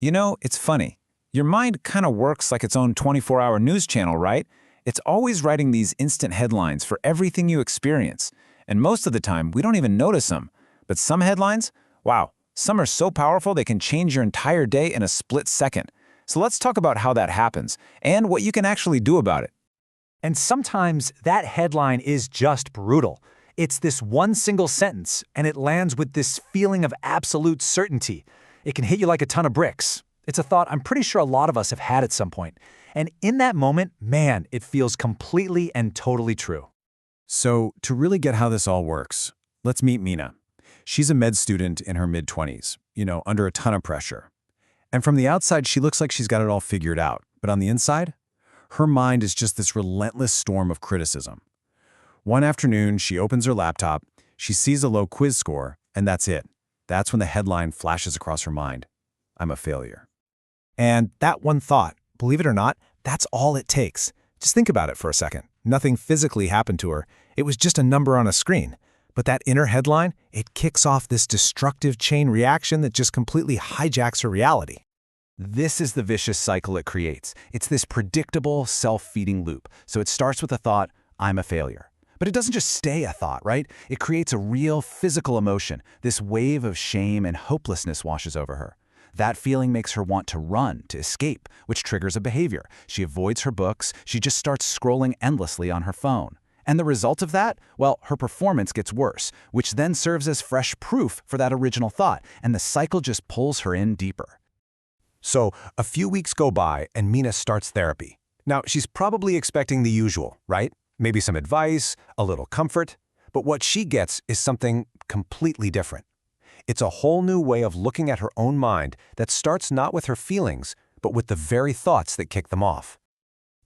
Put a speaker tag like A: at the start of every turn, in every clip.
A: You know, it's funny. Your mind kind of works like its own 24-hour news channel, right? It's always writing these instant headlines for everything you experience. And most of the time, we don't even notice them. But some headlines, wow, some are so powerful they can change your entire day in a split second. So let's talk about how that happens and what you can actually do about it.
B: And sometimes that headline is just brutal. It's this one single sentence, and it lands with this feeling of absolute certainty. It can hit you like a ton of bricks. It's a thought I'm pretty sure a lot of us have had at some point. And in that moment, man, it feels completely and totally true.
C: So, to really get how this all works, let's meet Mina. She's a med student in her mid-20s, under a ton of pressure. And from the outside, she looks like she's got it all figured out. But on the inside, her mind is just this relentless storm of criticism. One afternoon, she opens her laptop, she sees a low quiz score, and that's it. That's when the headline flashes across her mind. I'm a failure.
D: And that one thought, believe it or not, that's all it takes. Just think about it for a second. Nothing physically happened to her. It was just a number on a screen. But that inner headline, it kicks off this destructive chain reaction that just completely hijacks her reality.
E: This is the vicious cycle it creates. It's this predictable, self-feeding loop. So it starts with the thought, I'm a failure. But it doesn't just stay a thought, right? It creates a real physical emotion. This wave of shame and hopelessness washes over her. That feeling makes her want to run, to escape, which triggers a behavior. She avoids her books. She just starts scrolling endlessly on her phone. And the result of that? Well, her performance gets worse, which then serves as fresh proof for that original thought. And the cycle just pulls her in deeper.
D: So, a few weeks go by and Mina starts therapy. Now, she's probably expecting the usual, right? Maybe some advice, a little comfort. But what she gets is something completely different. It's a whole new way of looking at her own mind that starts not with her feelings, but with the very thoughts that kick them off.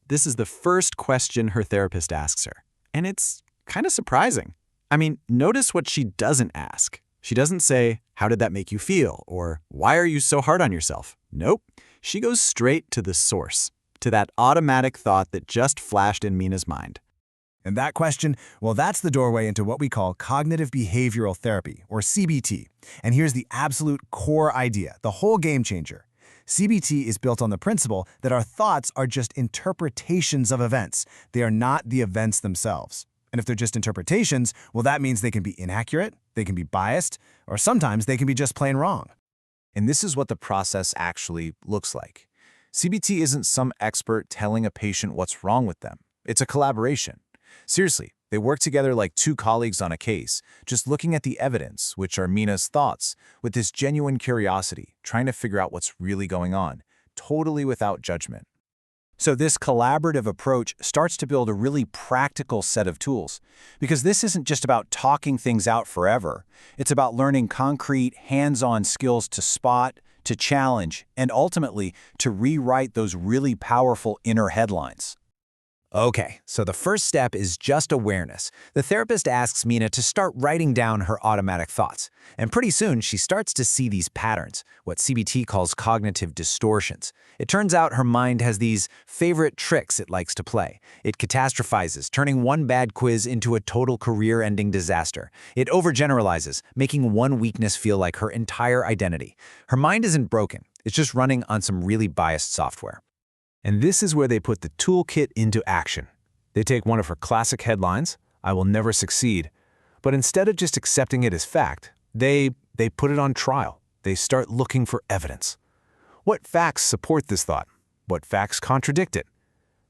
F: This is the first question her therapist asks her. And it's kind of surprising. I mean, notice what she doesn't ask. She doesn't say, how did that make you feel? Or why are you so hard on yourself? Nope. She goes straight to the source, to that automatic thought that just flashed in Mina's mind.
D: And that question, well, that's the doorway into what we call cognitive behavioral therapy, or CBT. And here's the absolute core idea, the whole game changer. CBT is built on the principle that our thoughts are just interpretations of events. They are not the events themselves. And if they're just interpretations, well, that means they can be inaccurate, they can be biased, or sometimes they can be just plain wrong.
C: And this is what the process actually looks like. CBT isn't some expert telling a patient what's wrong with them. It's a collaboration. Seriously, they work together like two colleagues on a case, just looking at the evidence, which are Mina's thoughts, with this genuine curiosity, trying to figure out what's really going on, totally without judgment. So this collaborative approach starts to build a really practical set of tools, because this isn't just about talking things out forever. It's about learning concrete, hands-on skills to spot, to challenge, and ultimately to rewrite those really powerful inner headlines.
D: Okay, so the first step is just awareness. The therapist asks Mina to start writing down her automatic thoughts. And pretty soon, she starts to see these patterns, what CBT calls cognitive distortions. It turns out her mind has these favorite tricks it likes to play. It catastrophizes, turning one bad quiz into a total career-ending disaster. It overgeneralizes, making one weakness feel like her entire identity. Her mind isn't broken. It's just running on some really biased software.
G: And this is where they put the toolkit into action. They take one of her classic headlines, I will never succeed, but instead of just accepting it as fact, they put it on trial. They start looking for evidence. What facts support this thought? What facts contradict it?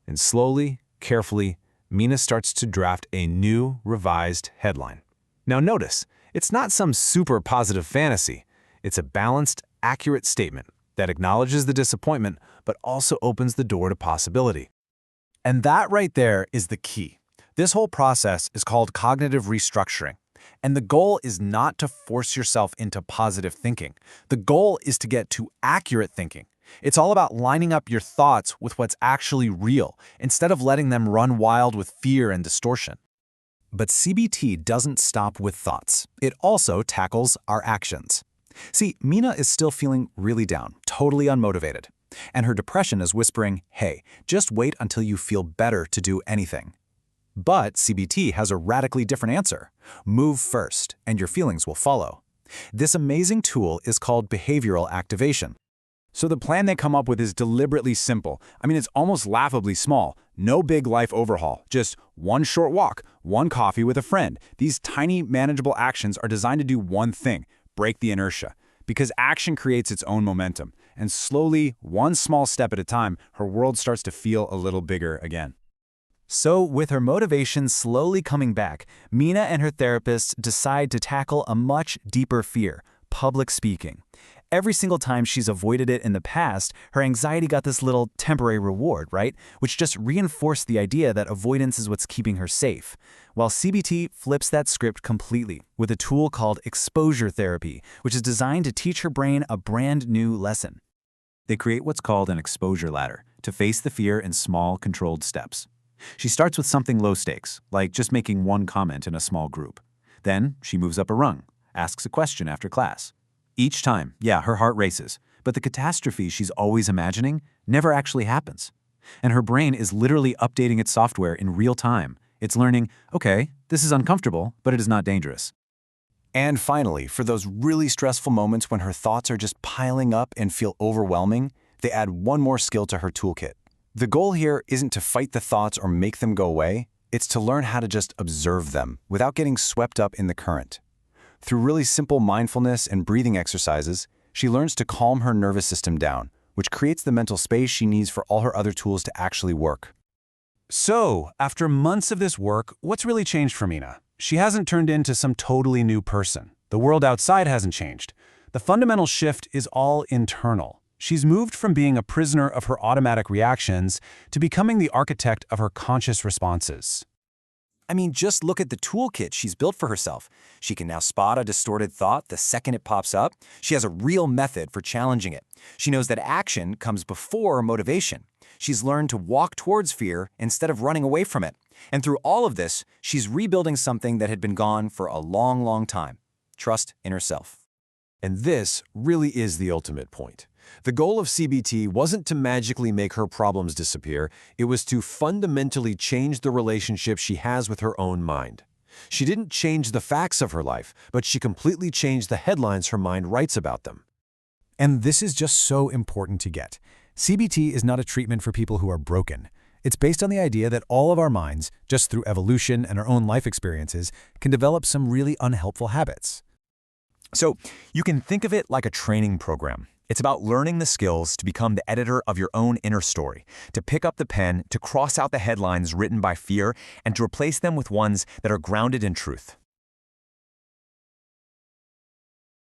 G: And slowly, carefully, Mina starts to draft a new, revised headline. Now notice, it's not some super positive fantasy. It's a balanced, accurate statement that acknowledges the disappointment, but also opens the door to possibility.
C: And that right there is the key. This whole process is called cognitive restructuring. And the goal is not to force yourself into positive thinking. The goal is to get to accurate thinking. It's all about lining up your thoughts with what's actually real, instead of letting them run wild with fear and distortion. But CBT doesn't stop with thoughts. It also tackles our actions. See, Mina is still feeling really down, totally unmotivated. And her depression is whispering, hey, just wait until you feel better to do anything. But CBT has a radically different answer. Move first, and your feelings will follow. This amazing tool is called behavioral activation. So the plan they come up with is deliberately simple. I mean, it's almost laughably small. No big life overhaul, just one short walk, one coffee with a friend. These tiny, manageable actions are designed to do one thing: break the inertia. Because action creates its own momentum. And slowly, one small step at a time, her world starts to feel a little bigger again.
D: So, with her motivation slowly coming back, Mina and her therapist decide to tackle a much deeper fear: public speaking. Every single time she's avoided it in the past, her anxiety got this little temporary reward, right? Which just reinforced the idea that avoidance is what's keeping her safe. While CBT flips that script completely with a tool called exposure therapy, which is designed to teach her brain a brand new lesson. They create what's called an exposure ladder to face the fear in small, controlled steps. She starts with something low stakes, like just making one comment in a small group. Then she moves up a rung, asks a question after class. Each time, yeah, her heart races, but the catastrophe she's always imagining never actually happens. And her brain is literally updating its software in real time. It's learning, okay, this is uncomfortable, but it is not dangerous.
E: And finally, for those really stressful moments when her thoughts are just piling up and feel overwhelming, they add one more skill to her toolkit. The goal here isn't to fight the thoughts or make them go away. It's to learn how to just observe them without getting swept up in the current. Through really simple mindfulness and breathing exercises, she learns to calm her nervous system down, which creates the mental space she needs for all her other tools to actually work.
C: So, after months of this work, what's really changed for Mina? She hasn't turned into some totally new person. The world outside hasn't changed. The fundamental shift is all internal. She's moved from being a prisoner of her automatic reactions to becoming the architect of her conscious responses.
D: I mean, just look at the toolkit she's built for herself. She can now spot a distorted thought the second it pops up. She has a real method for challenging it. She knows that action comes before motivation. She's learned to walk towards fear instead of running away from it. And through all of this, she's rebuilding something that had been gone for a long, long time: trust in herself.
H: And this really is the ultimate point. The goal of CBT wasn't to magically make her problems disappear, it was to fundamentally change the relationship she has with her own mind. She didn't change the facts of her life, but she completely changed the headlines her mind writes about them.
G: And this is just so important to get. CBT is not a treatment for people who are broken. It's based on the idea that all of our minds, just through evolution and our own life experiences, can develop some really unhelpful habits.
D: So you can think of it like a training program. It's about learning the skills to become the editor of your own inner story, to pick up the pen, to cross out the headlines written by fear, and to replace them with ones that are grounded in truth.